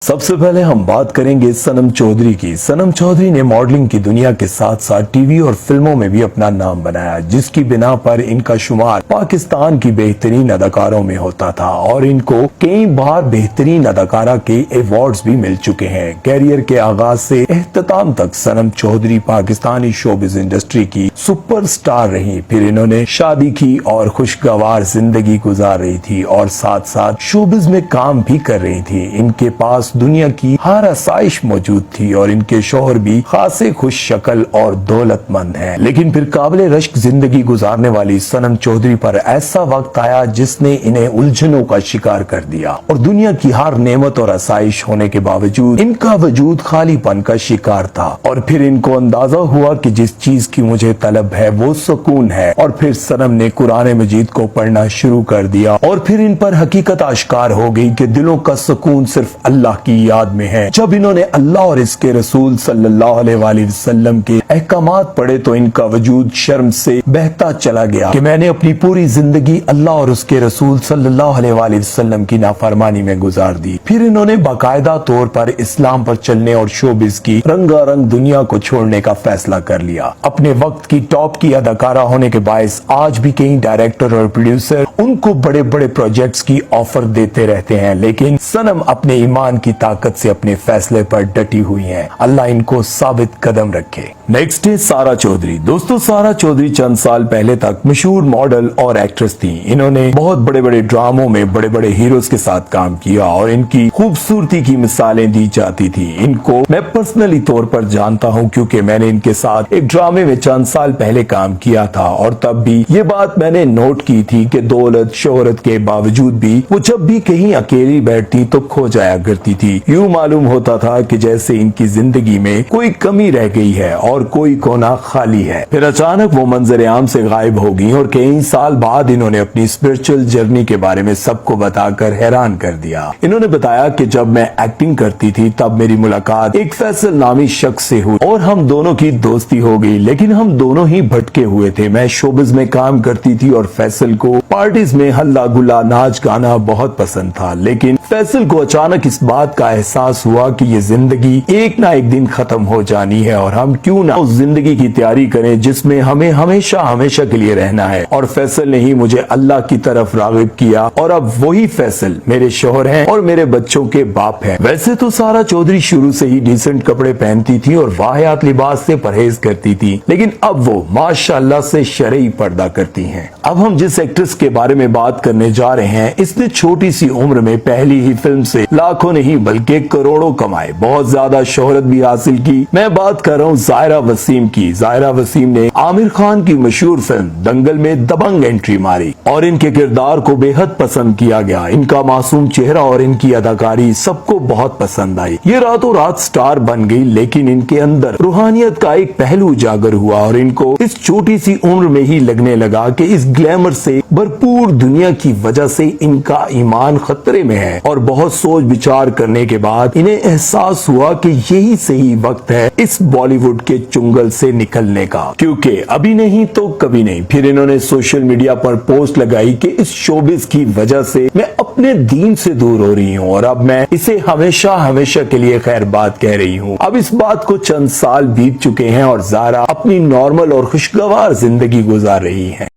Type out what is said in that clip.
سب سے پہلے ہم بات کریں گے سنم چودھری کی۔ سنم چودھری نے ماڈلنگ کی دنیا کے ساتھ ساتھ ٹی وی اور فلموں میں بھی اپنا نام بنایا، جس کی بنا پر ان کا شمار پاکستان کی بہترین اداکاروں میں ہوتا تھا اور ان کو کئی بار بہترین اداکارہ کے ایوارڈز بھی مل چکے ہیں۔ کیریئر کے آغاز سے اختتام تک سنم چودھری پاکستانی شوبز انڈسٹری کی سپر سٹار رہی، پھر انہوں نے شادی کی اور خوشگوار زندگی گزار رہی تھی اور ساتھ ساتھ شوبز میں کام بھی کر رہی تھی۔ ان کے پاس دنیا کی ہر آسائش موجود تھی اور ان کے شوہر بھی خاصے خوش شکل اور دولت مند ہیں، لیکن پھر قابل رشک زندگی گزارنے والی سنم چودھری پر ایسا وقت آیا جس نے انہیں الجھنوں کا شکار کر دیا اور دنیا کی ہر نعمت اور آسائش ہونے کے باوجود ان کا وجود خالی پن کا شکار تھا، اور پھر ان کو اندازہ ہوا کہ جس چیز کی مجھے طلب ہے وہ سکون ہے، اور پھر سنم نے قرآن مجید کو پڑھنا شروع کر دیا اور پھر ان پر حقیقت آشکار ہو گئی کہ دلوں کا سکون صرف اللہ کی یاد میں ہے۔ جب انہوں نے اللہ اور اس کے رسول صلی اللہ علیہ وآلہ وسلم کے احکامات پڑھے تو ان کا وجود شرم سے بہتا چلا گیا کہ میں نے اپنی پوری زندگی اللہ اور اس کے رسول صلی اللہ علیہ وآلہ وسلم کی نافرمانی میں گزار دی۔ پھر انہوں نے باقاعدہ طور پر اسلام پر چلنے اور شوبز کی رنگا رنگ دنیا کو چھوڑنے کا فیصلہ کر لیا۔ اپنے وقت کی ٹاپ کی اداکارہ ہونے کے باعث آج بھی کئی ڈائریکٹر اور پروڈیوسر ان کو بڑے بڑے پروجیکٹس کی آفر دیتے رہتے ہیں، لیکن سنم اپنے ایمان کی طاقت سے اپنے فیصلے پر ڈٹی ہوئی ہیں۔ اللہ ان کو ثابت قدم رکھے۔ نیکسٹ ہے سارا چودھری۔ دوستو، سارا چودھری چند سال پہلے تک مشہور ماڈل اور ایکٹریس تھی۔ انہوں نے بہت بڑے بڑے ڈراموں میں بڑے بڑے ہیروز کے ساتھ کام کیا اور ان کی خوبصورتی کی مثالیں دی جاتی تھی۔ ان کو میں پرسنلی طور پر جانتا ہوں کیونکہ میں نے ان کے ساتھ ایک ڈرامے میں چند سال پہلے کام کیا تھا، اور تب بھی یہ بات میں نے نوٹ کی تھی کہ دولت شہرت کے باوجود بھی وہ جب بھی کہیں اکیلی بیٹھتی تو کھو جایا کرتی تھی۔ یوں معلوم ہوتا تھا کہ جیسے ان کی زندگی میں کوئی کمی رہ گئی ہے اور کوئی کونا خالی ہے۔ پھر اچانک وہ منظر عام سے غائب ہو گئی اور کئی سال بعد انہوں نے اپنی اسپرچل جرنی کے بارے میں سب کو بتا کر حیران کر دیا۔ انہوں نے بتایا کہ جب میں ایکٹنگ کرتی تھی تب میری ملاقات ایک فیصل نامی شخص سے ہوئی اور ہم دونوں کی دوستی ہو گئی، لیکن ہم دونوں ہی بھٹکے ہوئے تھے۔ میں شوبز میں کام کرتی تھی اور فیصل کو پارٹیز میں ہلا گلا ناچ گانا بہت پسند تھا، لیکن فیصل کو اچانک اس بات کا احساس ہوا کہ یہ زندگی ایک نہ ایک دن ختم ہو جانی ہے اور ہم کیوں نہ اس زندگی کی تیاری کریں جس میں ہمیں ہمیشہ ہمیشہ کے لیے رہنا ہے۔ اور فیصل نے ہی مجھے اللہ کی طرف راغب کیا اور اب وہی فیصل میرے شوہر ہیں اور میرے بچوں کے باپ ہیں۔ ویسے تو سارا چودھری شروع سے ہی ڈیسنٹ کپڑے پہنتی تھی اور واہیات لباس سے پرہیز کرتی تھی، لیکن اب وہ ماشاءاللہ سے شرعی پردہ کرتی ہیں۔ اب ہم جس ایکٹریس کے بارے میں بات کرنے جا رہے ہیں، اس نے چھوٹی سی عمر میں پہلی ہی فلم سے لاکھوں نہیں بلکہ کروڑوں کمائے، بہت زیادہ شہرت بھی حاصل کی۔ میں بات کر رہا ہوں زائرہ وسیم کی۔ زائرہ وسیم نے عامر خان کی مشہور فلم دنگل میں دبنگ انٹری ماری اور ان کے کردار کو بے حد پسند کیا گیا۔ ان کا معصوم چہرہ اور ان کی اداکاری سب کو بہت پسند آئی۔ یہ راتوں رات سٹار بن گئی، لیکن ان کے اندر روحانیت کا ایک پہلو اجاگر ہوا اور ان کو اس چھوٹی سی عمر میں ہی لگنے لگا کہ اس گلیمر سے بھرپور دنیا کی وجہ سے ان کا ایمان خطرے میں ہے، اور بہت سوچ بچار کرنے کے بعد انہیں احساس ہوا کہ یہی صحیح وقت ہے اس بالی ووڈ کے چنگل سے نکلنے کا، کیونکہ ابھی نہیں تو کبھی نہیں۔ پھر انہوں نے سوشل میڈیا پر پوسٹ لگائی کہ اس شوبز کی وجہ سے میں اپنے دین سے دور ہو رہی ہوں اور اب میں اسے ہمیشہ ہمیشہ کے لیے خیر بات کہہ رہی ہوں۔ اب اس بات کو چند سال بیت چکے ہیں اور زائرہ اپنی نارمل اور خوشگوار زندگی گزار رہی ہیں۔